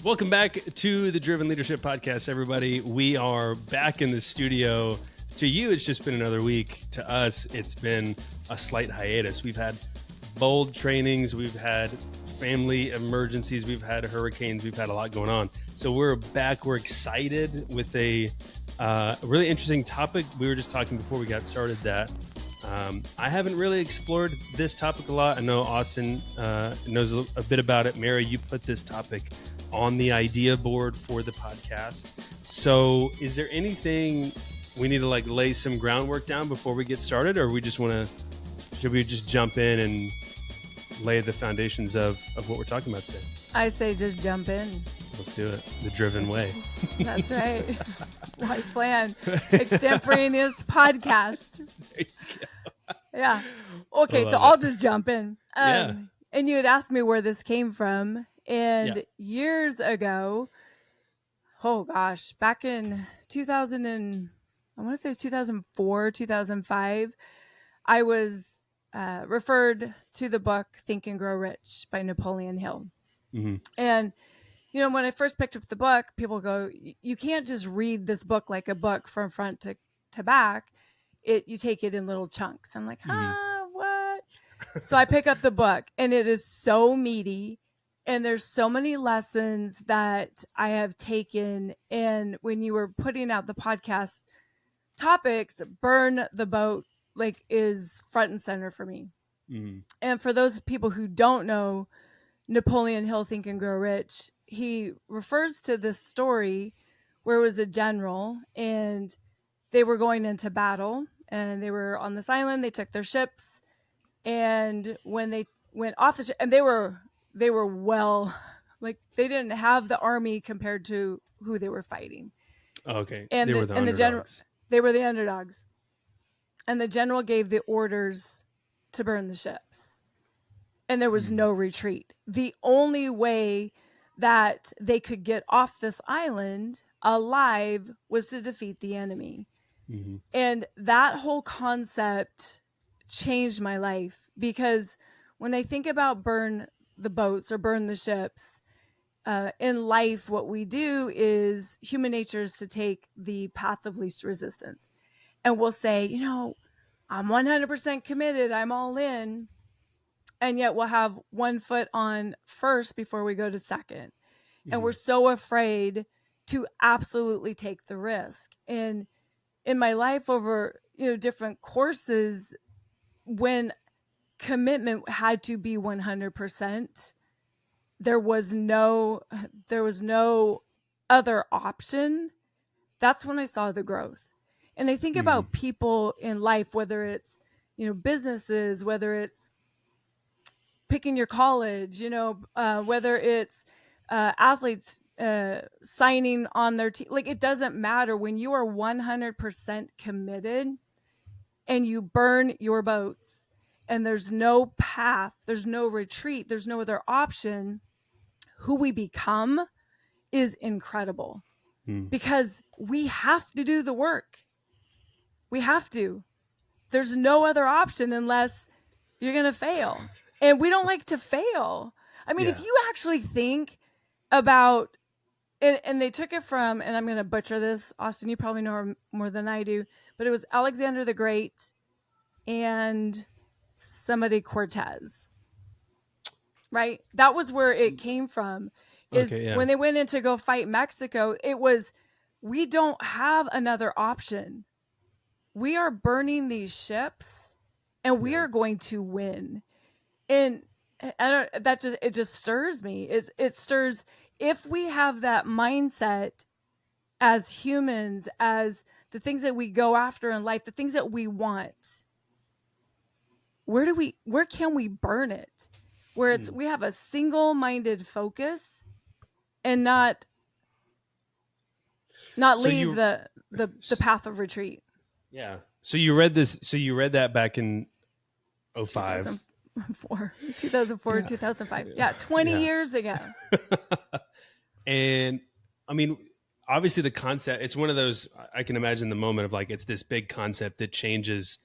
Welcome back to the Driven Leadership Podcast, everybody. We are back in the studio. To you, it's just been another week. To us, it's been a slight hiatus. We've had bold trainings. We've had family emergencies. We've had hurricanes. We've had a lot going on. So we're back. We're excited with a really interesting topic. We were just talking before we got started that I haven't really explored this topic a lot. I know Austin knows a bit about it. Mary, you put this topic on the idea board for the podcast. So is there anything we need to lay some groundwork down before we get started, or should we just jump in and lay the foundations of what we're talking about today? I say just jump in. Let's do it the driven way. That's right. White plan. Extemporaneous podcast. There you go. Yeah. Okay, so I'll just jump in. Yeah. And you had asked me where this came from. And years ago, oh gosh, back in 2004, 2005, I was referred to the book Think and Grow Rich by Napoleon Hill. Mm-hmm. And, you know, when I first picked up the book, people go, you can't just read this book like a book from front to back. You take it in little chunks. I'm like, what? So I pick up the book and it is so meaty. And there's so many lessons that I have taken. And when you were putting out the podcast topics, burn the boat is front and center for me. Mm-hmm. And for those people who don't know Napoleon Hill, Think and Grow Rich, he refers to this story where it was a general and they were going into battle and they were on this island. They took their ships, and when they went off the ship, and they were well, they didn't have the army compared to who they were fighting. Okay. And they were the underdogs. They were the underdogs. And the general gave the orders to burn the ships. And there was no retreat. The only way that they could get off this island alive was to defeat the enemy. Mm-hmm. And that whole concept changed my life, because when I think about burn the boats or burn the ships, in life, what we do is human nature is to take the path of least resistance. And we'll say, I'm 100% committed. I'm all in. And yet we'll have one foot on first before we go to second. Mm-hmm. And we're so afraid to absolutely take the risk. And in my life over, different courses, when commitment had to be 100%, there was no other option. That's when I saw the growth. And I think about people in life, whether it's, businesses, whether it's picking your college, whether it's athletes signing on their team. It doesn't matter. When you are 100% committed and you burn your boats and there's no path, there's no retreat, there's no other option, who we become is incredible. Because we have to do the work. We have to. There's no other option unless you're going to fail. And we don't like to fail. I mean, if you actually think about, and they took it from, and I'm going to butcher this, Austin, you probably know more than I do, but it was Alexander the Great and somebody Cortez, right? That was where it came from. When they went in to go fight Mexico, it was, we don't have another option. We are burning these ships and we are going to win. And it just stirs me. It stirs, if we have that mindset as humans, as the things that we go after in life, the things that we want, where can we burn it? Where we have a single-minded focus and not leave the path of retreat. Yeah. So you read that back in 2005. 2004, 2005. Yeah, 20 years ago. And I mean, obviously the concept, it's one of those, I can imagine the moment of it's this big concept that changes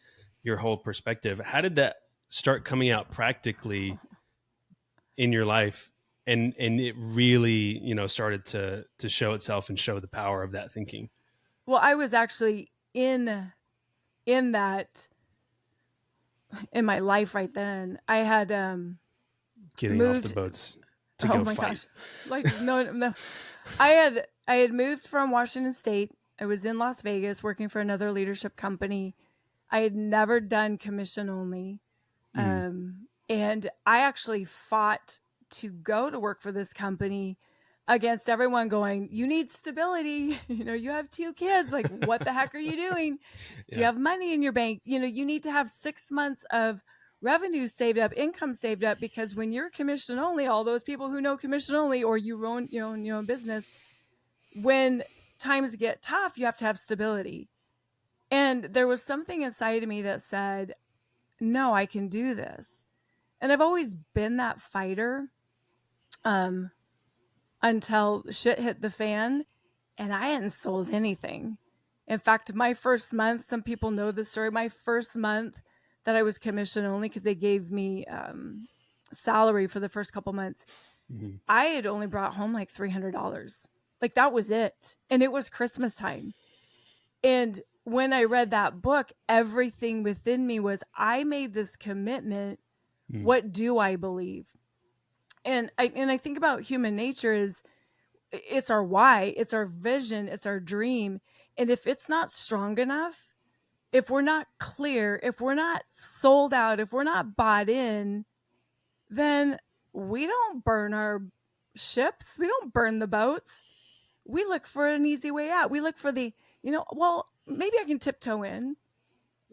your whole perspective. How did that start coming out practically in your life? and it really, started to show itself and show the power of that thinking. Well, I was actually that in my life right then. I had Getting off the moved. boats to Oh go my fight. gosh. Like no. I had moved from Washington State. I was in Las Vegas working for another leadership company. I had never done commission only. And I actually fought to go to work for this company against everyone going, you need stability. You have 2 kids. Like, what the heck are you doing? Do you Yeah. have money in your bank? You need to have 6 months of revenue saved up, income saved up, because when you're commission only, all those people who know commission only, or you own your own business, when times get tough, you have to have stability. And there was something inside of me that said, no, I can do this. And I've always been that fighter until shit hit the fan and I hadn't sold anything. In fact, my first month, some people know the story, my first month that I was commission only, because they gave me salary for the first couple months, I had only brought home like $300. Like, that was it. And it was Christmas time. And when I read that book, everything within me was, I made this commitment. What do I believe? And I think about human nature is, it's our why, it's our vision, it's our dream. And if it's not strong enough, if we're not clear, if we're not sold out, if we're not bought in, then we don't burn our ships. We don't burn the boats. We look for an easy way out. We look for the, well, maybe I can tiptoe in.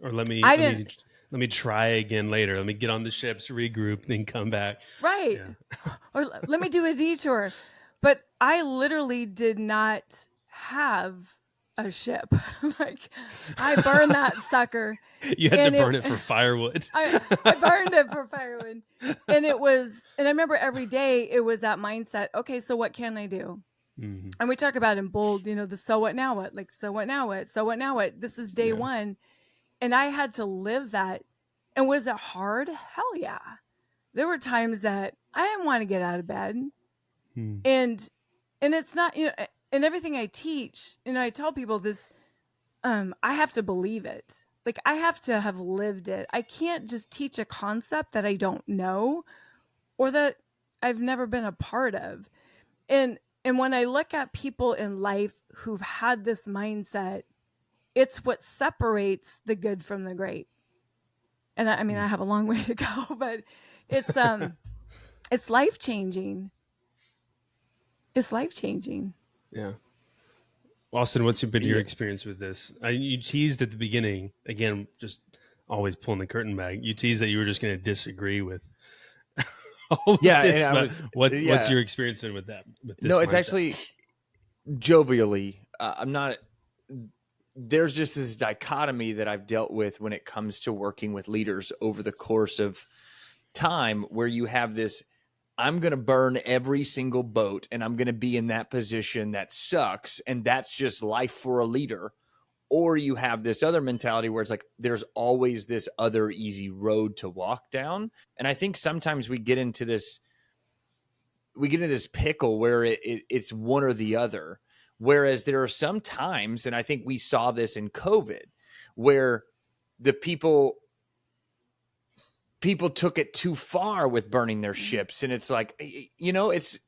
Or let I me didn't. let me try again later. Let me get on the ships, regroup, then come back. Right. Yeah. Or let me do a detour. But I literally did not have a ship. Like, I burned that sucker. You had to And burn it for firewood. I burned it for firewood. And I remember every day it was that mindset. Okay, so what can I do? And we talk about in bold, the so what now what, like, so what now what, so what now what. This is day one. And I had to live that. And was it hard? Hell yeah. There were times that I didn't want to get out of bed. And it's not, in everything I teach, I tell people this, I have to believe it. Like, I have to have lived it. I can't just teach a concept that I don't know or that I've never been a part of. And when I look at people in life who've had this mindset, it's what separates the good from the great. And I mean, I have a long way to go, but it's it's life-changing. It's life-changing. Yeah. Austin, what's been your experience with this? You teased at the beginning, again, just always pulling the curtain back. You teased that you were just going to disagree with all of this. And what's your experience been with that? With this no, it's mindset? Actually jovially. I'm not. There's just this dichotomy that I've dealt with when it comes to working with leaders over the course of time, where you have this, I'm going to burn every single boat and I'm going to be in that position that sucks. And that's just life for a leader. Or you have this other mentality where it's like, there's always this other easy road to walk down. And I think sometimes we get into this pickle where it's one or the other. Whereas there are some times, and I think we saw this in COVID, where the people took it too far with burning their ships. And it's like, it's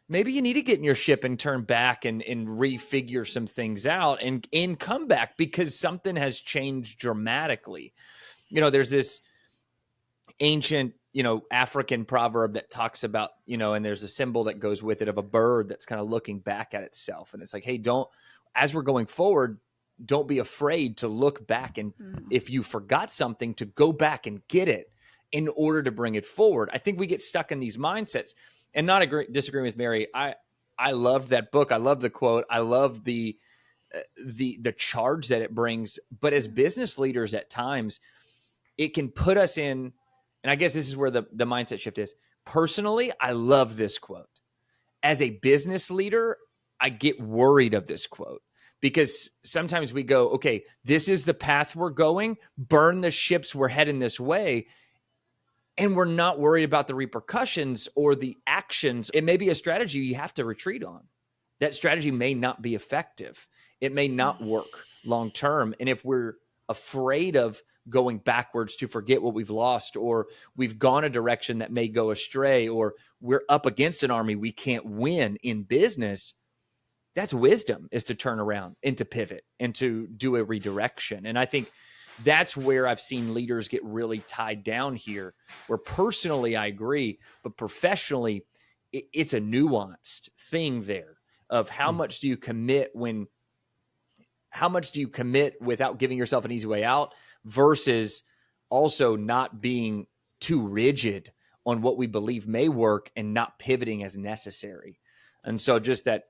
maybe you need to get in your ship and turn back and refigure some things out and come back, because something has changed dramatically. There's this ancient, African proverb that talks about, and there's a symbol that goes with it of a bird that's kind of looking back at itself. And it's like, hey, as we're going forward, don't be afraid to look back. And if you forgot something, to go back and get it in order to bring it forward. I think we get stuck in these mindsets. And not disagreeing with Mary. I loved that book. I love the quote. I love the charge that it brings. But as business leaders, at times, it can put us in, and I guess this is where the mindset shift is. Personally, I love this quote. As a business leader, I get worried of this quote, because sometimes we go, okay, this is the path we're going. Burn the ships. We're heading this way. and we're not worried about the repercussions or the actions. It may be a strategy you have to retreat on. That strategy may not be effective. It may not work long term. And if we're afraid of going backwards to forget what we've lost, or we've gone a direction that may go astray, or we're up against an army we can't win in business, that's wisdom, is to turn around and to pivot and to do a redirection. And I think that's where I've seen leaders get really tied down here, where personally I agree, but professionally it's a nuanced thing there of how much do you commit without giving yourself an easy way out, versus also not being too rigid on what we believe may work and not pivoting as necessary. And so just that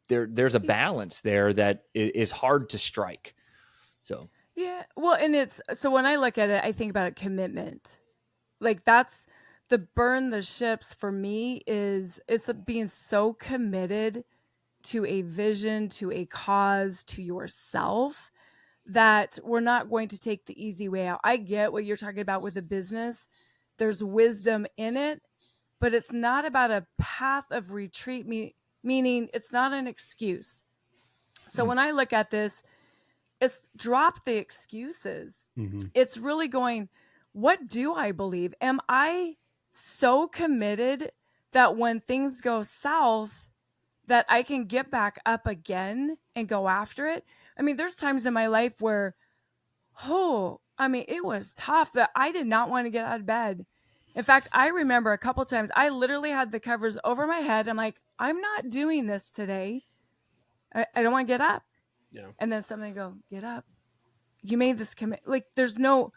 there's a balance there that is hard to strike. So Yeah. Well, and so when I look at it, I think about commitment. Like, that's the burn the ships for me. It's being so committed to a vision, to a cause, to yourself, that we're not going to take the easy way out. I get what you're talking about with a business. There's wisdom in it, but it's not about a path of retreat, meaning it's not an excuse. So when I look at this, it's drop the excuses. It's really going, what do I believe? Am I so committed that when things go south, that I can get back up again and go after it? I mean, there's times in my life where, it was tough, that I did not want to get out of bed. In fact, I remember a couple times I literally had the covers over my head. I'm like, I'm not doing this today. I don't want to get up. Yeah. And then something go, get up. You made this commit. Like, there's no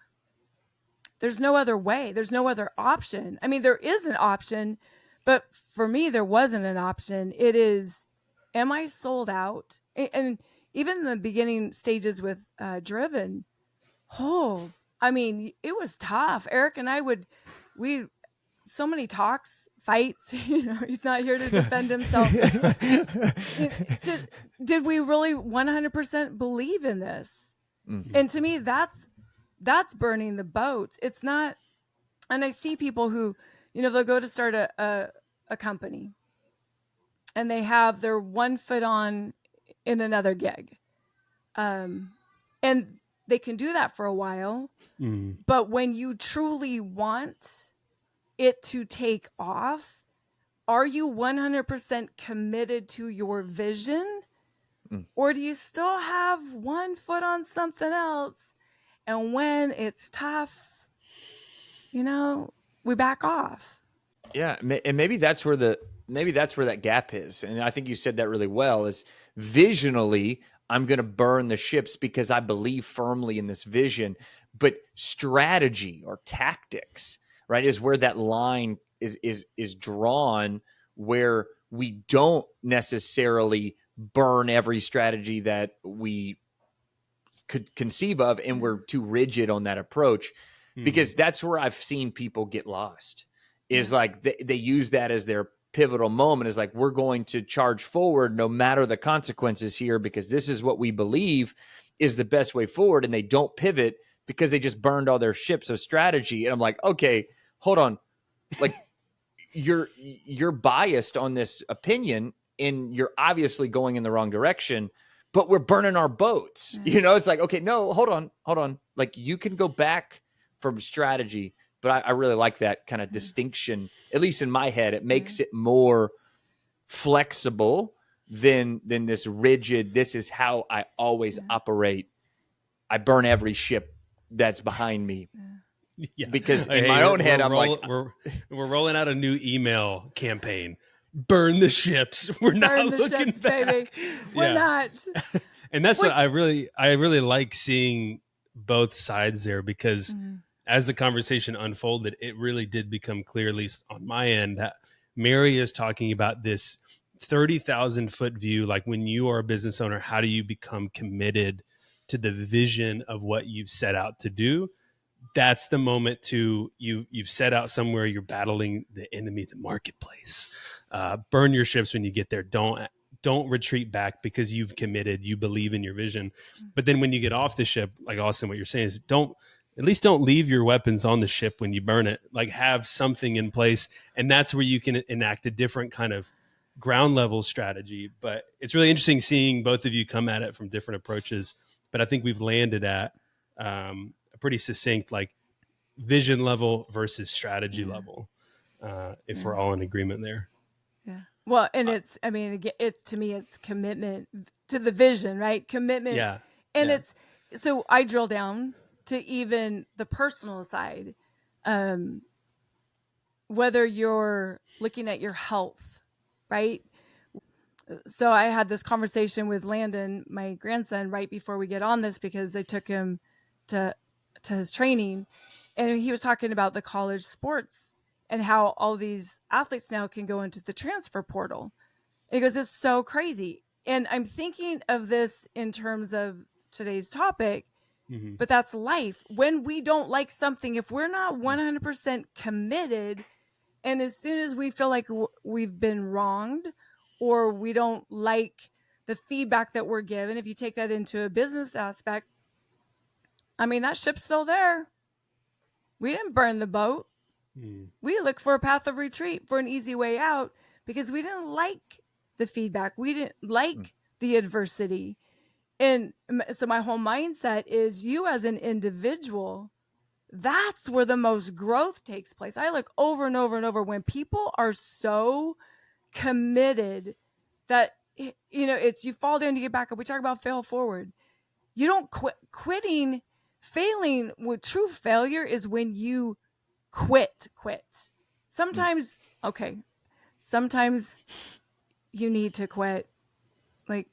other way. There's no other option. I mean, there is an option, but for me, there wasn't an option. It is, am I sold out? And even in the beginning stages with Driven, it was tough. Eric and I so many talks, fights, he's not here to defend himself. Did we really 100% believe in this? And to me, that's burning the boat. It's not. And I see people who, they'll go to start a company and they have their one foot on in another gig. And they can do that for a while. But when you truly want it to take off, are you 100% committed to your vision? Or do you still have one foot on something else? And when it's tough, we back off. Yeah, and maybe that's where that gap is. And I think you said that really well, is visionally, I'm going to burn the ships because I believe firmly in this vision. But strategy or tactics, right, is where that line is drawn, where we don't necessarily burn every strategy that we could conceive of, and we're too rigid on that approach, because that's where I've seen people get lost, is like they use that as their pivotal moment, is like, we're going to charge forward no matter the consequences here, because this is what we believe is the best way forward. And they don't pivot because they just burned all their ships of strategy. And I'm like, okay, hold on. Like, you're biased on this opinion and you're obviously going in the wrong direction, but we're burning our boats. It's like, okay, no, hold on. Like, you can go back from strategy, but I really like that kind of distinction. At least in my head, it makes it more flexible than this rigid, this is how I always operate. I burn every ship that's behind me. Yeah. Because in my own head, I'm like, we're rolling out a new email campaign. Burn the ships. We're not looking back. Baby. We're not. And that's what I really like seeing both sides there, because as the conversation unfolded, it really did become clear, at least on my end, that Mary is talking about this 30,000 foot view. Like, when you are a business owner, how do you become committed to the vision of what you've set out to do? That's the moment you've set out somewhere, you're battling the enemy, the marketplace. Burn your ships when you get there. Don't retreat back, because you've committed, you believe in your vision. But then when you get off the ship, like Austin, what you're saying is, don't at least don't leave your weapons on the ship when you burn it. Like, have something in place, and that's where you can enact a different kind of ground level strategy. But it's really interesting seeing both of you come at it from different approaches. But I think we've landed at a pretty succinct, like, vision level versus strategy level, if we're all in agreement there. Yeah. Well, and it's, I mean, again, it's, to me, it's commitment to the vision, right? Commitment. Yeah. And it's, so I drill down to even the personal side. Whether you're looking at your health, right? So I had this conversation with Landon, my grandson, right before we get on this, because I took him to his training, and he was talking about the college sports and how all these athletes now can go into the transfer portal. And he goes, it's so crazy. And I'm thinking of this in terms of today's topic, but that's life. When we don't like something, if we're not 100% committed, and as soon as we feel like we've been wronged, or we don't like the feedback that we're given, if you take that into a business aspect, I mean, that ship's still there. We didn't burn the boat. We looked for a path of retreat, for an easy way out, because we didn't like the feedback. We didn't like the adversity. And so my whole mindset is, you as an individual, that's where the most growth takes place. I look over and over and over, when people are so committed that, you know, it's, you fall down to get back up. We talk about fail forward. You don't quit. Failing with true failure is when you quit. Sometimes, sometimes you need to quit. Like,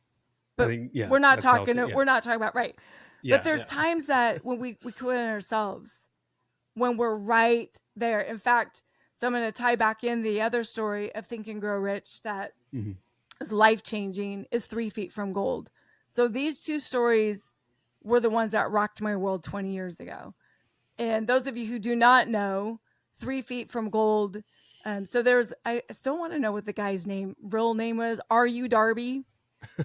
but we're not talking about, right. But there's times that when we quit on ourselves, when we're right there. In fact, so I'm going to tie back in the other story of Think and Grow Rich that is life-changing, is 3 Feet from Gold. So these two stories were the ones that rocked my world 20 years ago. And those of you who do not know, 3 Feet from Gold. So I still want to know what the guy's real name was. R.U. Darby.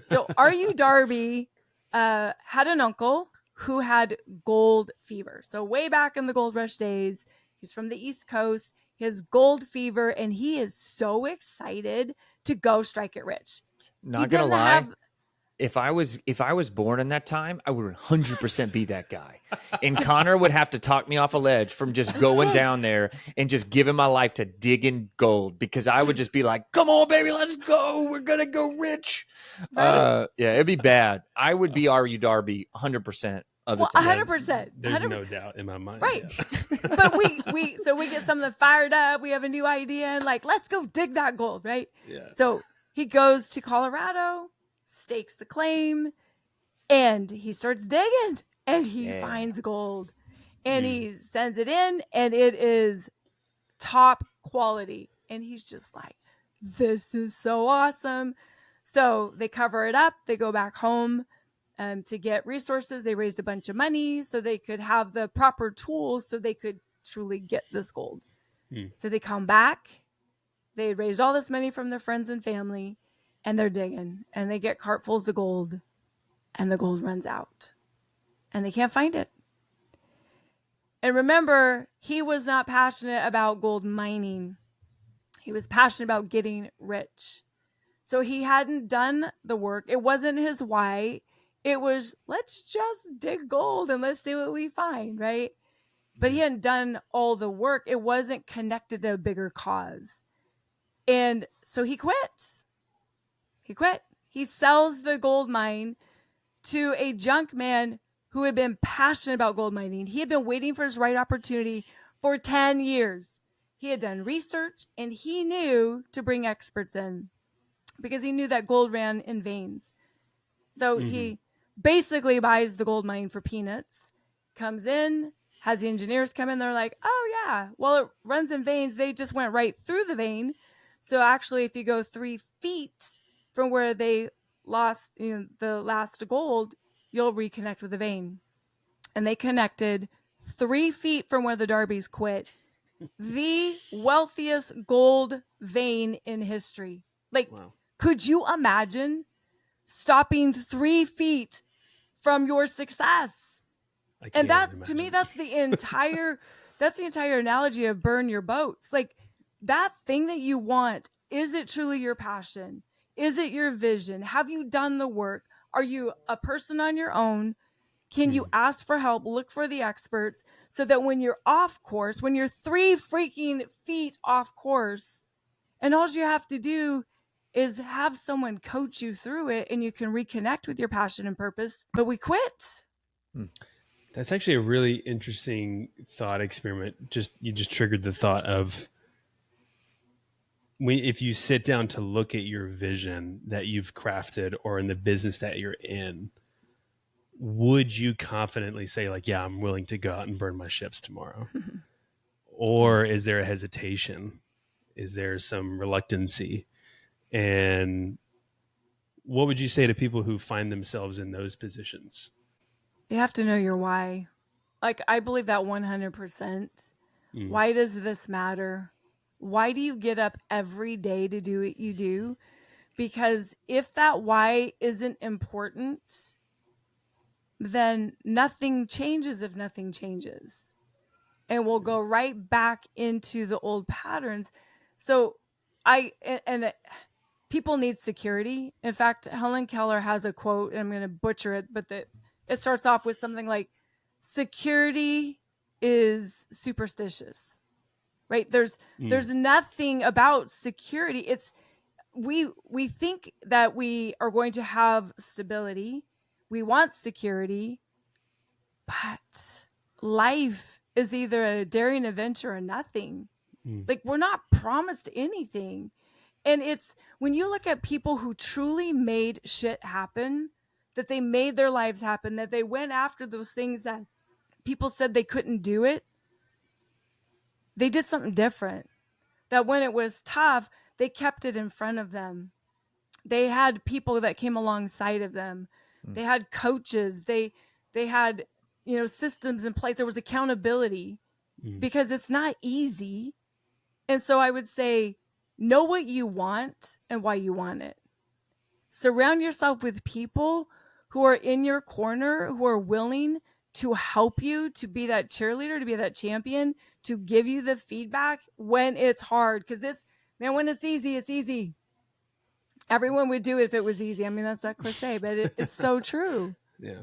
So R.U. Darby had an uncle who had gold fever. So way back in the gold rush days, he's from the East Coast. He has gold fever, and he is so excited to go strike it rich. Not gonna lie, if I was born in that time, I would 100% be that guy. And Connor would have to talk me off a ledge from just going down there and just giving my life to digging gold, because I would just be like, come on, baby, let's go. We're going to go rich. Yeah, it'd be bad. I would be R.U. Darby 100% of the time. 100%. There's no doubt in my mind. Right. Yeah. But we get something fired up. We have a new idea, and like, let's go dig that gold, right? Yeah. So he goes to Colorado, stakes the claim, and he starts digging, and he finds gold, and he sends it in, and it is top quality. And he's just like, this is so awesome. So they cover it up. They go back home to get resources. They raised a bunch of money so they could have the proper tools so they could truly get this gold. So they come back. They raised all this money from their friends and family, and they're digging, and they get cartfuls of gold, and the gold runs out, and they can't find it. And remember, he was not passionate about gold mining. He was passionate about getting rich. So he hadn't done the work. It wasn't his why. It was, let's just dig gold and let's see what we find, right? But he hadn't done all the work. It wasn't connected to a bigger cause. And so he quits. He sells the gold mine to a junk man who had been passionate about gold mining. He had been waiting for his right opportunity for 10 years. He had done research, and he knew to bring experts in because he knew that gold ran in veins. So he basically buys the gold mine for peanuts, comes in, has the engineers come in. They're like, oh, yeah, well, it runs in veins. They just went right through the vein. So actually, if you go 3 feet from where they lost the last gold, you'll reconnect with the vein. And they connected 3 feet from where the Darbys quit, the wealthiest gold vein in history. Like, wow. Could you imagine stopping 3 feet from your success? I And can't even that's, to me, imagine. that's the entire analogy of burn your boats. Like, that thing that you want, is it truly your passion? Is it your vision? Have you done the work? Are you a person on your own? Can you ask for help? Look for the experts so that when you're off course, when you're 3 freaking feet off course, and all you have to do is have someone coach you through it and you can reconnect with your passion and purpose, but we quit. That's actually a really interesting thought experiment. You just triggered the thought of, if you sit down to look at your vision that you've crafted or in the business that you're in, would you confidently say, like, yeah, I'm willing to go out and burn my ships tomorrow? Or is there a hesitation? Is there some reluctancy? And what would you say to people who find themselves in those positions? You have to know your why. Like, I believe that 100%. Why does this matter? Why do you get up every day to do what you do? Because if that why isn't important, then nothing changes if nothing changes. And we'll go right back into the old patterns. So people need security. In fact, Helen Keller has a quote, and I'm going to butcher it, but it starts off with something like, security is superstitious, right? There's nothing about security. It's, we think that we are going to have stability. We want security, but life is either a daring adventure or nothing. Like, we're not promised anything. And it's when you look at people who truly made shit happen, that they made their lives happen, that they went after those things that people said they couldn't do it, they did something different. That when it was tough, they kept it in front of them. They had people that came alongside of them. They had coaches. They had, systems in place. There was accountability, because it's not easy. And so I would say, know what you want and why you want it. Surround yourself with people who are in your corner, who are willing to help you, to be that cheerleader, to be that champion, to give you the feedback when it's hard. Because when it's easy, it's easy. Everyone would do it if it was easy. I mean, that's that cliche, but it's so true. Yeah.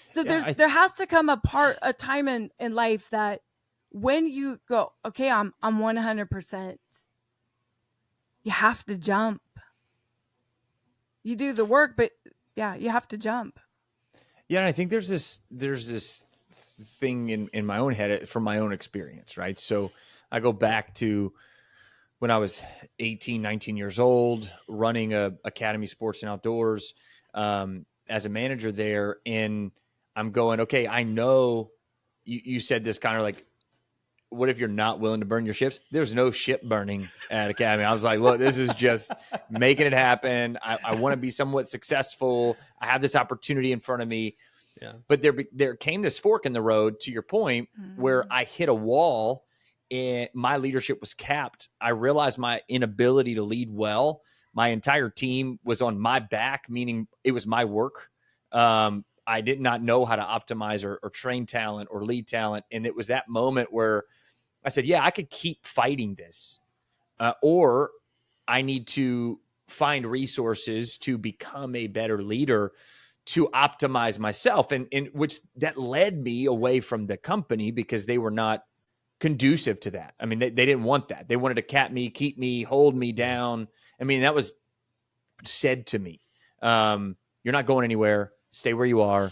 So there has to come a time in life that when you go, okay, I'm 100%, you have to jump. You do the work, but yeah, you have to jump. Yeah, and I think there's this thing in my own head from my own experience, right? So I go back to when I was 18, 19 years old, running a Academy Sports and Outdoors as a manager there. And I'm going, okay, I know you said this kind of like, what if you're not willing to burn your ships? There's no ship burning at Academy. I was like, look, this is just making it happen. I want to be somewhat successful. I have this opportunity in front of me. Yeah. But there came this fork in the road, to your point, where I hit a wall and my leadership was capped. I realized my inability to lead well. My entire team was on my back, meaning it was my work. I did not know how to optimize or train talent or lead talent. And it was that moment where I said, yeah, I could keep fighting this, or I need to find resources to become a better leader, to optimize myself. And which that led me away from the company because they were not conducive to that. I mean, they didn't want that. They wanted to cap me, keep me, hold me down. I mean, that was said to me. You're not going anywhere. Stay where you are.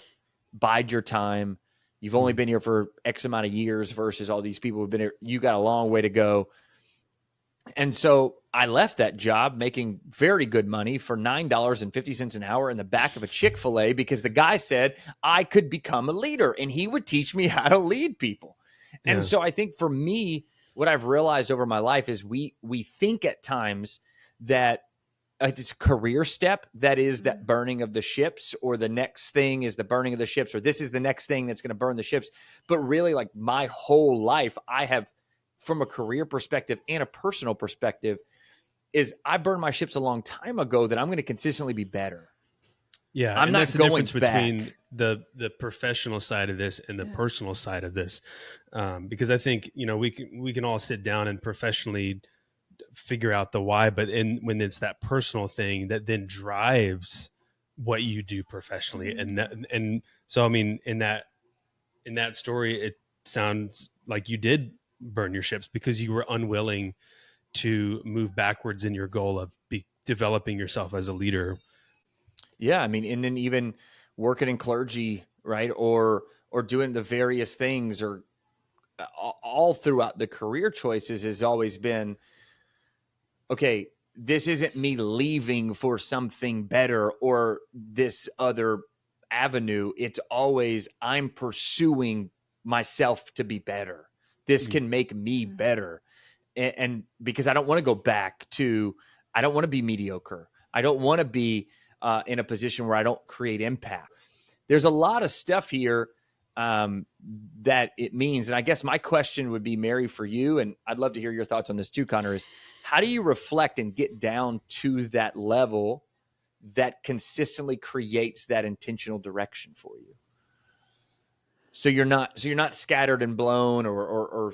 Bide your time. You've only been here for X amount of years versus all these people who've been here. You got a long way to go. And so I left that job making very good money for $9.50 an hour in the back of a Chick-fil-A because the guy said I could become a leader and he would teach me how to lead people. Yeah. And so I think for me, what I've realized over my life is we think at times that it's a career step that is that burning of the ships, or the next thing is the burning of the ships, or this is the next thing that's going to burn the ships. But really, like my whole life, I have, from a career perspective and a personal perspective, is I burned my ships a long time ago that I'm going to consistently be better. Yeah, I'm and not that's the going difference between back. the professional side of this and the personal side of this, because I think we can all sit down and professionally figure out the why, but when it's that personal thing that then drives what you do professionally, and so I mean in that story, it sounds like you did burn your ships because you were unwilling to move backwards in your goal of developing yourself as a leader. Yeah, I mean, and then even working in clergy, right, or doing the various things, or all throughout the career choices has always been, okay, this isn't me leaving for something better or this other avenue. It's always I'm pursuing myself to be better. This can make me better. And because I don't want to go back to, I don't want to be mediocre. I don't want to be in a position where I don't create impact. There's a lot of stuff here that it means. And I guess my question would be, Mary, for you, and I'd love to hear your thoughts on this too, Connor, is how do you reflect and get down to that level that consistently creates that intentional direction for you? So you're not scattered and blown or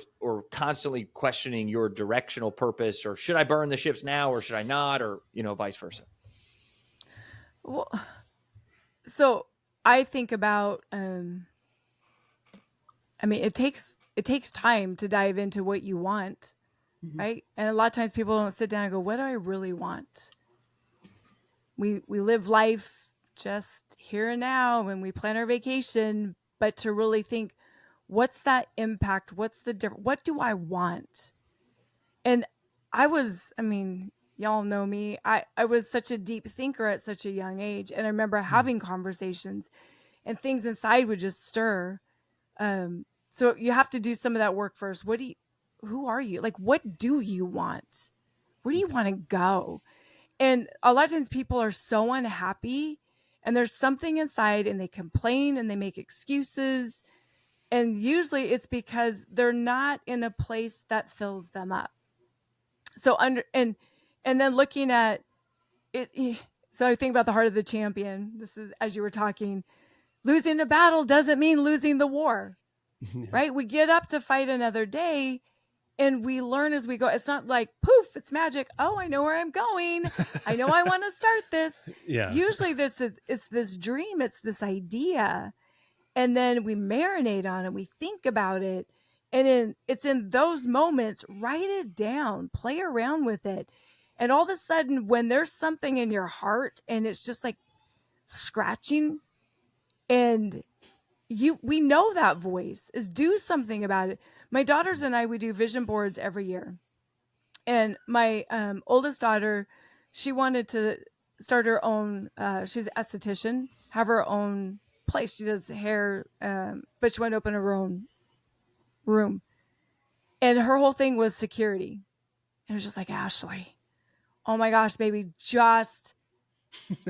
constantly questioning your directional purpose, or should I burn the ships now or should I not, or vice versa. Well, so I think about I mean, it takes time to dive into what you want, right? And a lot of times people don't sit down and go, what do I really want? We live life just here and now when we plan our vacation, but to really think, what's that impact? What's the difference? What do I want? And I mean, y'all know me. I was such a deep thinker at such a young age. And I remember having conversations and things inside would just stir. So you have to do some of that work first. Who are you? Like, what do you want? Where do you want to go? And a lot of times people are so unhappy and there's something inside and they complain and they make excuses. And usually it's because they're not in a place that fills them up. So and then looking at it, so I think about the heart of the champion. This is, as you were talking, losing a battle doesn't mean losing the war, right? We get up to fight another day and we learn as we go. It's not like poof, it's magic. Oh, I know where I'm going. I know I want to start this. Yeah. Usually it's this dream, it's this idea. And then we marinate on it, we think about it. And it's in those moments, write it down, play around with it. And all of a sudden, when there's something in your heart and it's just like scratching, and we know that voice is, do something about it. My daughters and I, we do vision boards every year. And my oldest daughter, she wanted to start her own, she's an esthetician, have her own place. She does hair, but she wanted to open her own room. And her whole thing was security. And it was just like, Ashley, oh my gosh, baby, just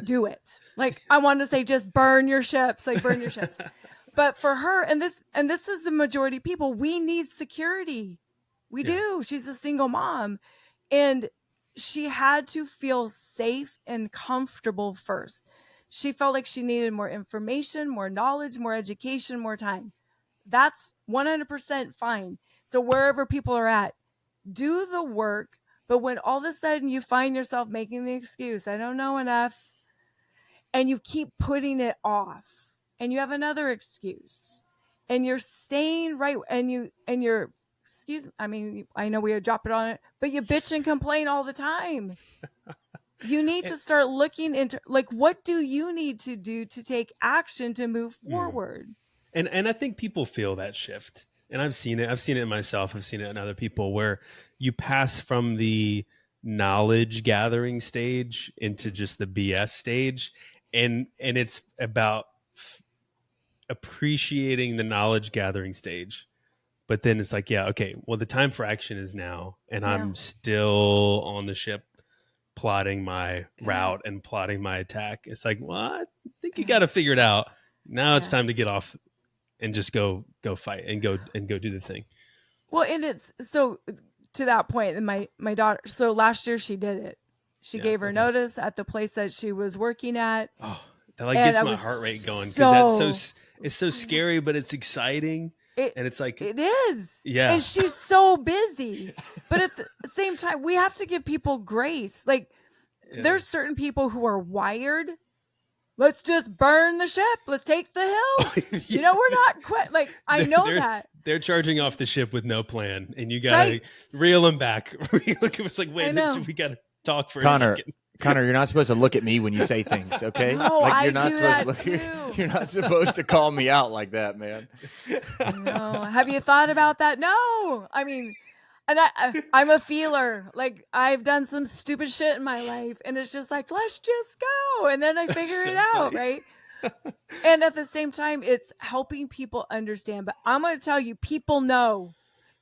do it. Like, I wanted to say, just burn your ships, like burn your ships. But for her, and this is the majority of people, we need security. We do. She's a single mom. And she had to feel safe and comfortable first. She felt like she needed more information, more knowledge, more education, more time. That's 100% fine. So wherever people are at, do the work. But when all of a sudden you find yourself making the excuse, I don't know enough, and you keep putting it off, and you have another excuse, and you're staying right, and you're, excuse me, I mean, I know we would drop it on it, but you bitch and complain all the time. You need to start looking into, like, what do you need to do to take action to move forward? And I think people feel that shift. And I've seen it. I've seen it in myself. I've seen it in other people, where you pass from the knowledge gathering stage into just the BS stage. And it's about appreciating the knowledge gathering stage. But then it's like, yeah, okay, well, the time for action is now. And I'm still on the ship plotting my route and plotting my attack. It's like, well, I think you got to figure it out. Now it's time to get off and just go fight and go do the thing. Well, and it's so, to that point, and my daughter, so last year she did it. She gave her notice at the place that she was working at. Oh, That like And gets I my was heart rate going because that's so it's so scary, but it's exciting, it and it's like it is. yeah, And she's so busy. But at the same time, we have to give people grace. Like yeah. there's certain people who are wired. Let's just burn the ship. Let's take the hill. You know, we're not quite like I know that. They're charging off the ship with no plan, and you gotta Right. reel them back. It's like, I wait, know. we gotta talk for a Connor, second. Connor, you're not supposed to look at me when you say things, okay? No, like I you're not do supposed that to look. too. You're not supposed to call me out like that, man. No. Have you thought about that? No. I mean, and I'm a feeler. Like I've done some stupid shit in my life, and it's just like let's just go, and then I figure it out, right? And at the same time, it's helping people understand. But I'm going to tell you, people know.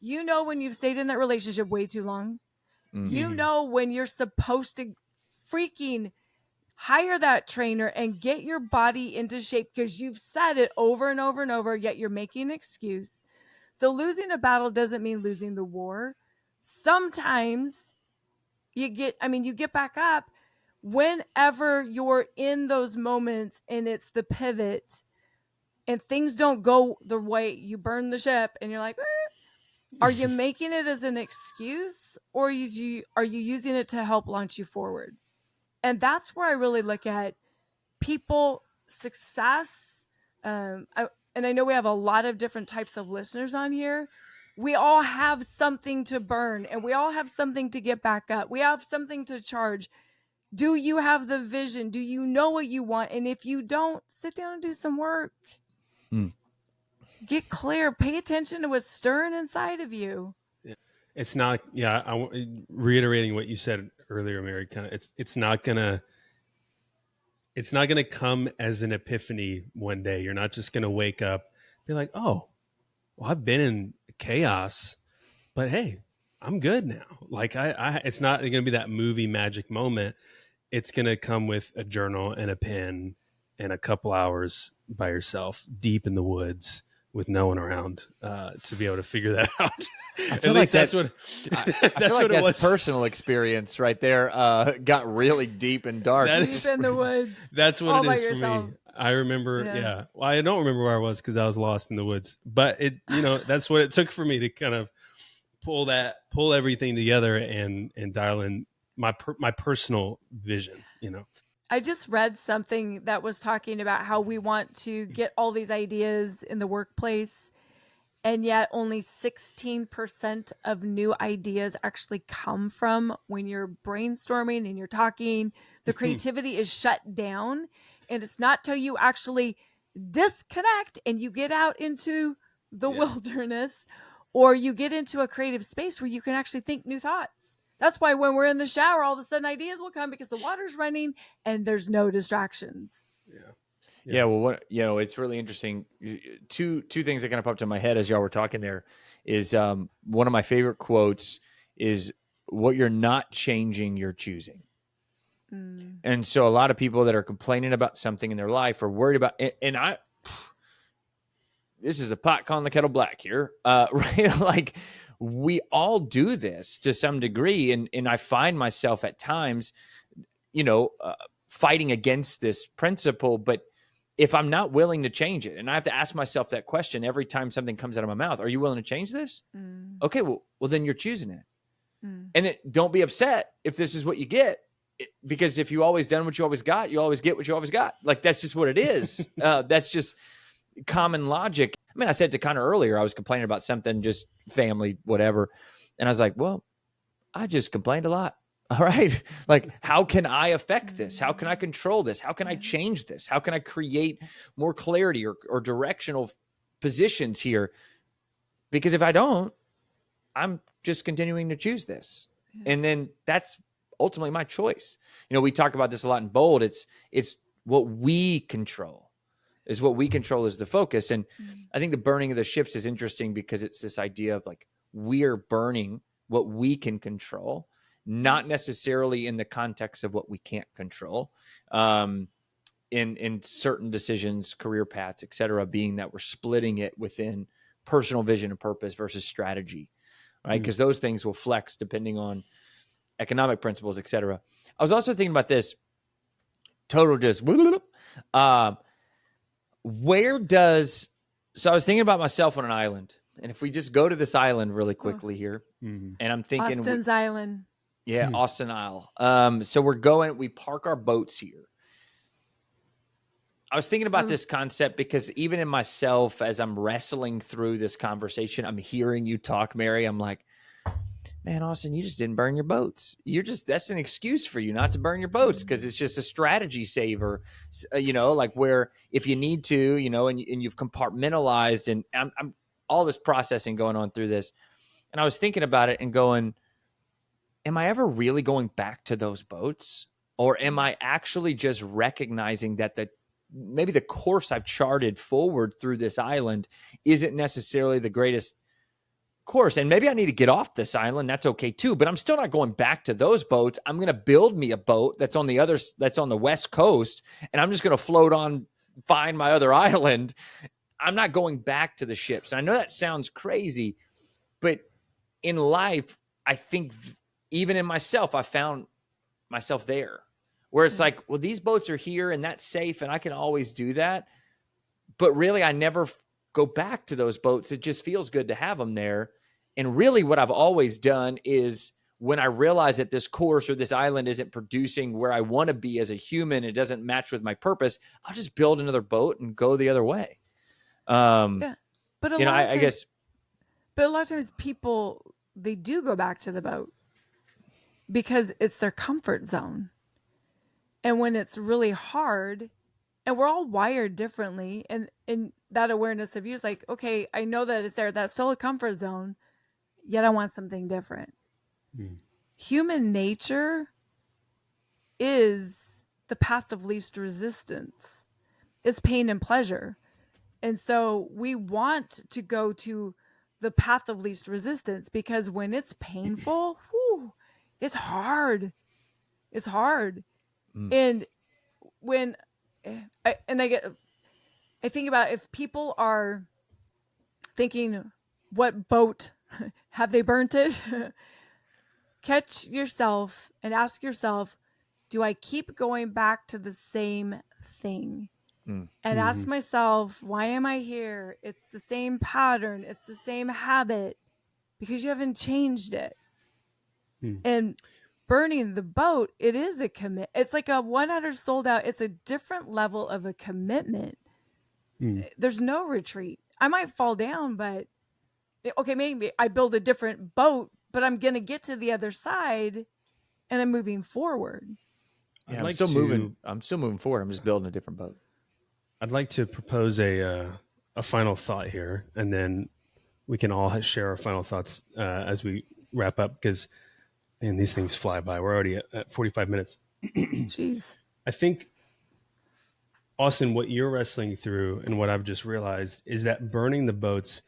You know when you've stayed in that relationship way too long. You know when you're supposed to freaking hire that trainer and get your body into shape because you've said it over and over and over, yet you're making an excuse. So losing a battle doesn't mean losing the war. Sometimes you get back up whenever you're in those moments and it's the pivot and things don't go the way you burn the ship and you're like, are you making it as an excuse or are you using it to help launch you forward? And that's where I really look at people success. And I know we have a lot of different types of listeners on here. We all have something to burn and we all have something to get back up. We have something to charge. Do you have the vision? Do you know what you want? And if you don't, sit down and do some work. Get clear. Pay attention to what's stirring inside of you. It's not. Yeah, reiterating what you said earlier, Mary. Kind of, it's not gonna come as an epiphany one day. You're not just gonna wake up, be like, oh, well, I've been in chaos, but hey, I'm good now. Like it's not gonna be that movie magic moment. It's gonna come with a journal and a pen and a couple hours by yourself, deep in the woods with no one around to be able to figure that out. At least like that's what I feel like it was. that's personal experience right there. Got really deep and dark. Deep in the woods. That's what all it by is for yourself. me. I remember, Yeah. Well, I don't remember where I was because I was lost in the woods. But that's what it took for me to kind of pull everything together and dial in my personal vision. I just read something that was talking about how we want to get all these ideas in the workplace, and yet only 16% of new ideas actually come from when you're brainstorming and you're talking. The creativity is shut down, and it's not till you actually disconnect and you get out into the wilderness or you get into a creative space where you can actually think new thoughts. That's why when we're in the shower, all of a sudden ideas will come because the water's running and there's no distractions. Yeah, well, it's really interesting. Two things that kind of popped in my head as y'all were talking there is one of my favorite quotes is what you're not changing, you're choosing. And so a lot of people that are complaining about something in their life are worried about, this is the pot calling the kettle black here, right? Like we all do this to some degree. And I find myself at times, fighting against this principle, but if I'm not willing to change it, and I have to ask myself that question every time something comes out of my mouth, are you willing to change this? Okay, well, then you're choosing it. And then don't be upset if this is what you get, because if you always done what you always got, you always get what you always got. Like, that's just what it is. That's just common logic. I mean, I said to Connor earlier, I was complaining about something, just family, whatever. And I was like, well, I just complained a lot. All right. Like, how can I affect this? How can I control this? How can I change this? How can I create more clarity or directional positions here? Because if I don't, I'm just continuing to choose this. And then that's ultimately my choice. We talk about this a lot in Bold. It's what we control. Is what we control is the focus. And I think the burning of the ships is interesting because it's this idea of like, we're burning what we can control, not necessarily in the context of what we can't control, in certain decisions, career paths, et cetera, being that we're splitting it within personal vision and purpose versus strategy, right? Because those things will flex depending on economic principles, et cetera. I was also thinking about this. total just. Where does so I was thinking about myself on an island, and if we just go to this island really quickly here, and I'm thinking Austin's Island. Yeah, Austin Isle. So we park our boats here. I was thinking about this concept because even in myself, as I'm wrestling through this conversation, I'm hearing you talk, Mary. I'm like, man, Austin, you just didn't burn your boats. That's an excuse for you not to burn your boats because it's just a strategy saver, like where if you need to, and you've compartmentalized and I'm all this processing going on through this. And I was thinking about it and going, am I ever really going back to those boats? Or am I actually just recognizing that maybe the course I've charted forward through this island isn't necessarily the greatest course? And maybe I need to get off this island. That's okay too, but I'm still not going back to those boats. I'm going to build me a boat that's on the West Coast, and I'm just going to float on, find my other island. I'm not going back to the ships. And I know that sounds crazy, but in life, I think even in myself, I found myself there where it's like, well, these boats are here and that's safe and I can always do that. But really, I never go back to those boats. It just feels good to have them there. And really what I've always done is when I realize that this course or this island isn't producing where I want to be as a human, it doesn't match with my purpose, I'll just build another boat and go the other way. Yeah. But I guess. But a lot of times people, they do go back to the boat because it's their comfort zone. And when it's really hard, and we're all wired differently, and in that awareness of you is like, okay, I know that it's there. That's still a comfort zone, yet I want something different. Human nature is the path of least resistance. It's pain and pleasure. And so we want to go to the path of least resistance because when it's painful, it's hard. It's hard. And when I think about if people are thinking, what boat have they burnt it? Catch yourself and ask yourself, do I keep going back to the same thing? And ask myself, why am I here? It's the same pattern. It's the same habit because you haven't changed it. And burning the boat, it is a commit. It's like a 100 sold out. It's a different level of a commitment. There's no retreat. I might fall down, but okay, maybe I build a different boat, but I'm going to get to the other side and I'm moving forward. Yeah, I'm still moving forward. I'm just building a different boat. I'd like to propose a final thought here, and then we can all share our final thoughts as we wrap up because, man, these things fly by. We're already at 45 minutes. Jeez. I think, Austin, what you're wrestling through and what I've just realized is that burning the boats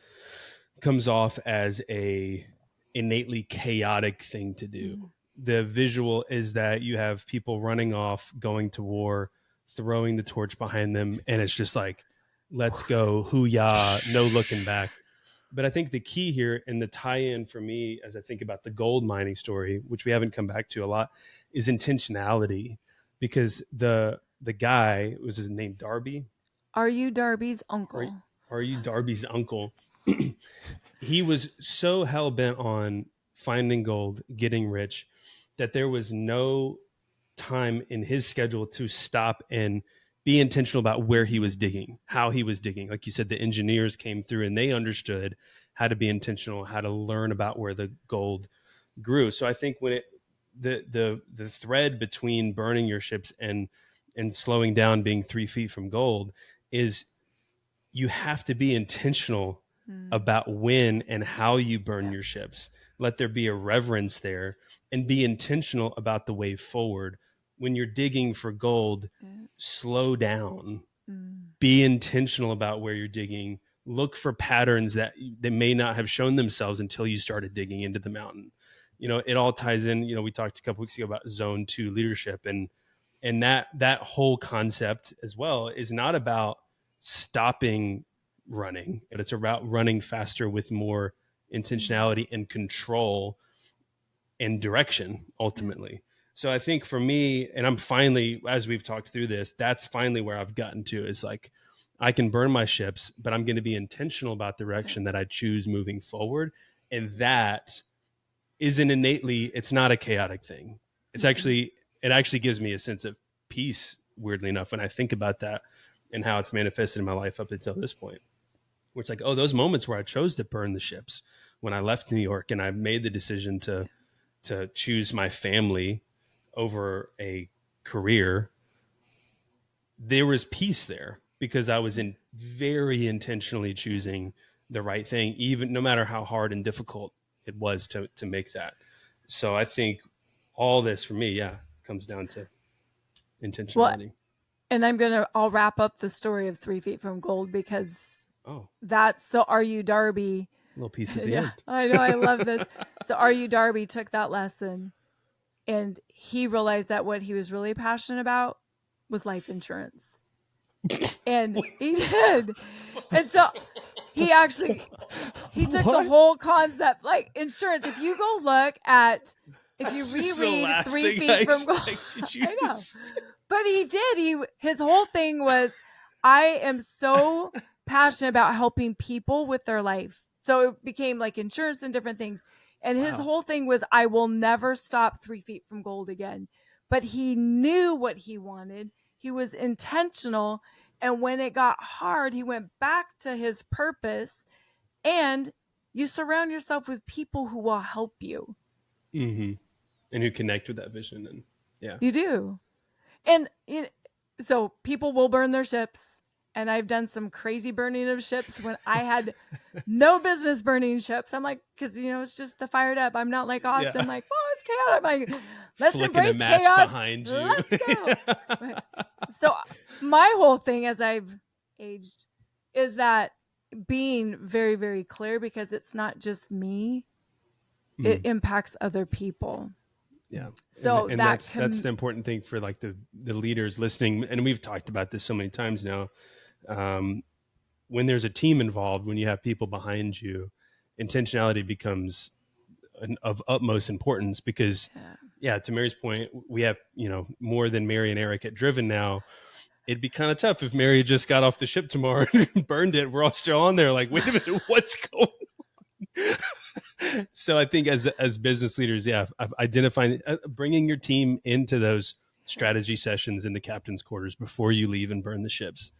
comes off as a innately chaotic thing to do. The visual is that you have people running off, going to war, throwing the torch behind them, and it's just like, let's go, hoo-yah, no looking back. But I think the key here and the tie-in for me as I think about the gold mining story, which we haven't come back to a lot, is intentionality. Because the guy, was his name Darby? Are you Darby's uncle? Are you Darby's uncle? He was so hell-bent on finding gold, getting rich, that there was no time in his schedule to stop and be intentional about where he was digging, how he was digging. Like you said, the engineers came through and they understood how to be intentional, how to learn about where the gold grew. So I think when the thread between burning your ships and slowing down, being 3 feet from gold, is you have to be intentional about when and how you burn your ships. Let there be a reverence there and be intentional about the way forward. When you're digging for gold, slow down, be intentional about where you're digging. Look for patterns that they may not have shown themselves until you started digging into the mountain. It all ties in. We talked a couple weeks ago about zone 2 leadership, and that whole concept as well is not about stopping running, but it's about running faster with more intentionality and control and direction ultimately. So I think for me, and I'm finally, as we've talked through this, that's finally where I've gotten to, is like, I can burn my ships, but I'm going to be intentional about the direction that I choose moving forward. And that is an innately, it's not a chaotic thing. It's actually, it actually gives me a sense of peace, weirdly enough, when I think about that and how it's manifested in my life up until this point. Where it's like, oh, those moments where I chose to burn the ships, when I left New York and I made the decision to choose my family over a career, there was peace there because I was in very intentionally choosing the right thing, even no matter how hard and difficult it was to make that. So I think all this for me, yeah, comes down to Well, intentionality. and I'll wrap up the story of 3 Feet from Gold, because Oh, that's, so R.U. Darby. a little piece at the Yeah, end. I know, I love this. So R.U. Darby took that lesson, and he realized that what he was really passionate about was life insurance. And he did. And so he actually, he took the whole concept, like insurance. If you go look at, if you reread 3 Feet from Gold, I know. But he did. His whole thing was, I am so passionate about helping people with their life. So it became like insurance and different things. And his whole thing was, I will never stop 3 Feet from Gold again. But he knew what he wanted. He was intentional. And when it got hard, he went back to his purpose. And you surround yourself with people who will help you. Mm-hmm. And who connect with that vision. And yeah, you do. And so people will burn their ships. And I've done some crazy burning of ships when I had no business burning ships. I'm like, because, it's just the fired up. I'm not like Austin, like, oh, it's chaos. I'm like, let's flicking embrace a match chaos. behind you. Let's go. So my whole thing as I've aged is that being very, very clear, because it's not just me. It impacts other people. Yeah. So and that's the important thing for like the leaders listening. And we've talked about this so many times now. When there's a team involved, when you have people behind you, intentionality becomes of utmost importance because to Mary's point, we have, more than Mary and Eric at Driven now. It'd be kind of tough if Mary just got off the ship tomorrow and burned it. We're all still on there like, wait a minute, what's going on? So I think as business leaders, identifying, bringing your team into those strategy sessions in the captain's quarters before you leave and burn the ships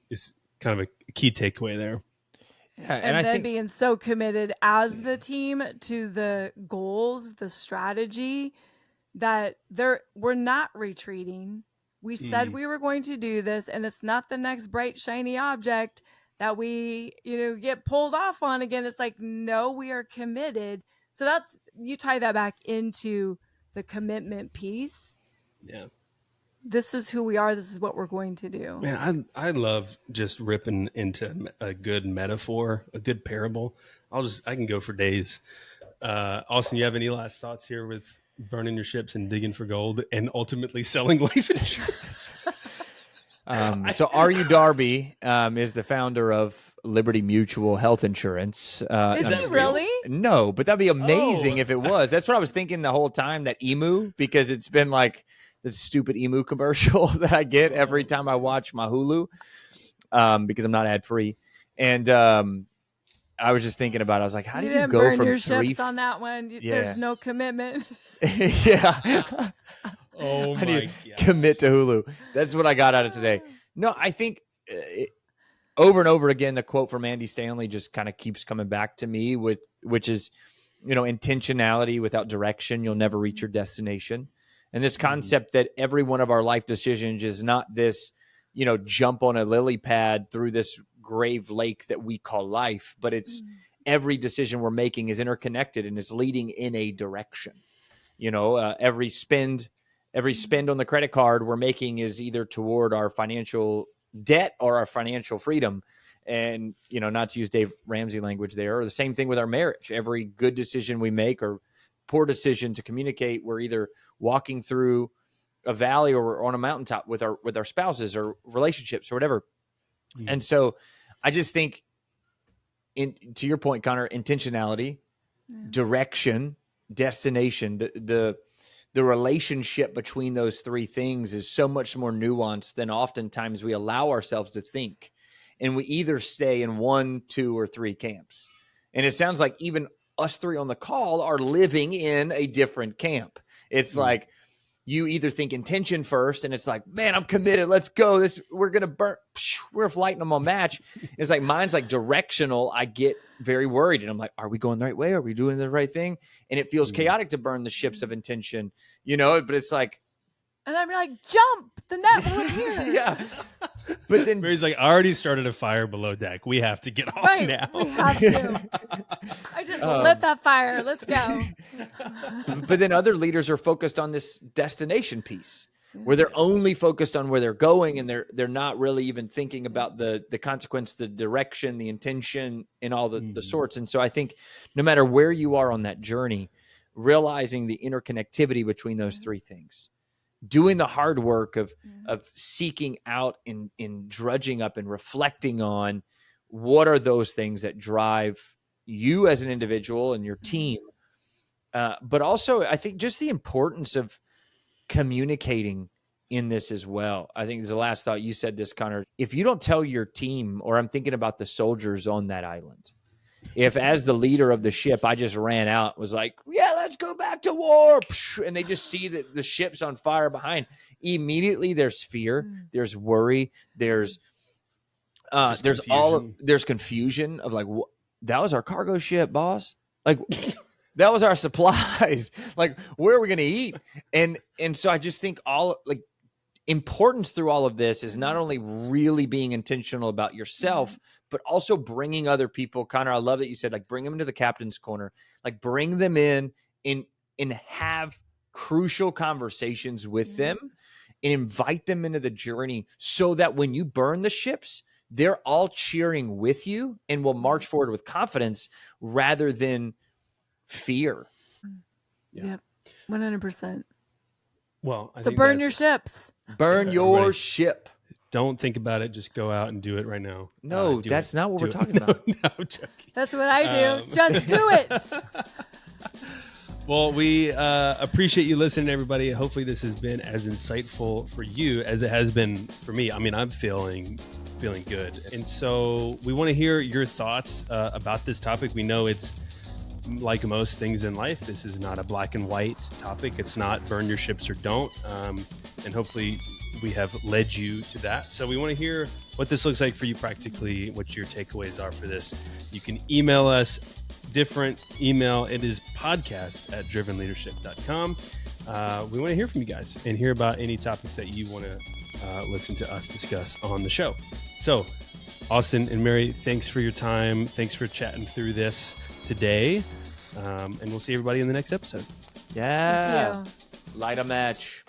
is kind of a key takeaway there. Yeah, and then I think being so committed as the team to the goals, the strategy, that we're not retreating. We said we were going to do this, and it's not the next bright, shiny object that we, get pulled off on again. It's like, no, we are committed. So you tie that back into the commitment piece. Yeah. This is who we are. This is what we're going to do. Man, I love just ripping into a good metaphor, a good parable. I can go for days. Austin, you have any last thoughts here with burning your ships and digging for gold and ultimately selling life insurance? So R.U. Darby is the founder of Liberty Mutual Health Insurance. Is he really? No, but that'd be amazing if it was. That's what I was thinking the whole time, that emu, because it's been like the stupid emu commercial that I get every time I watch my Hulu, because I'm not ad free. And I was just thinking about it. I was like, how do you go burn from your ships on that one? Yeah. There's no commitment. Yeah. Oh my God. Commit to Hulu. That's what I got out of today. No, I think over and over again, the quote from Andy Stanley just kind of keeps coming back to me, which is, intentionality without direction, you'll never reach your destination. And this concept that every one of our life decisions is not this, jump on a lily pad through this grave lake that we call life, but it's every decision we're making is interconnected and is leading in a direction. Every spend on the credit card we're making is either toward our financial debt or our financial freedom. And, not to use Dave Ramsey language there, or the same thing with our marriage. Every good decision we make or poor decision to communicate, we're either walking through a valley or we're on a mountaintop with our spouses or relationships or whatever. And so I just think, to your point, Connor, intentionality, direction, destination, the the relationship between those three things is so much more nuanced than oftentimes we allow ourselves to think. And we either stay in 1, 2, or 3 camps. And it sounds like even us three on the call are living in a different camp. It's like you either think intention first, and it's like, man, I'm committed. Let's go. We're going to burn. We're lighting them on match. It's like mine's like directional. I get very worried, and I'm like, are we going the right way? Are we doing the right thing? And it feels chaotic to burn the ships of intention, but it's like, and I'm like, jump, the net will appear. Yeah. But then Mary's like, I already started a fire below deck. We have to get off now. We have to. I just lit that fire. Let's go. But then other leaders are focused on this destination piece where they're only focused on where they're going, and they're not really even thinking about the consequence, the direction, the intention, and all the sorts. And so I think no matter where you are on that journey, realizing the interconnectivity between those three things, doing the hard work of seeking out and drudging up and reflecting on what are those things that drive you as an individual and your team. But also, I think just the importance of communicating in this as well. I think the last thought you said this, Connor, if you don't tell your team, or I'm thinking about the soldiers on that island, if as the leader of the ship, I just ran out, was like, yeah, let's go back to war. And they just see that the ship's on fire behind. Immediately there's fear, there's worry, there's confusion of like, that was our cargo ship, boss. Like that was our supplies. Like, where are we going to eat? And so I just think importance through all of this is not only really being intentional about yourself, but also bringing other people. Connor, I love that you said, like, bring them into the captain's corner, like bring them in and have crucial conversations with them and invite them into the journey so that when you burn the ships, they're all cheering with you and will march forward with confidence rather than fear. Yep. 100%. Well, so burn your ships. Burn your ship. Don't think about it. Just go out and do it right now. No, that's not what we're talking about. No, joking. That's what I do. Just do it. Well, we appreciate you listening, everybody. Hopefully this has been as insightful for you as it has been for me. I mean, I'm feeling good. And so we want to hear your thoughts about this topic. We know it's like most things in life. This is not a black and white topic. It's not burn your ships or don't. And hopefully we have led you to that. So we want to hear what this looks like for you practically, what your takeaways are for this. You can email us, different email. It is podcast@drivenleadership.com. We want to hear from you guys and hear about any topics that you want to listen to us discuss on the show. So Austin and Mary, thanks for your time. Thanks for chatting through this today. And we'll see everybody in the next episode. Yeah. Light a match.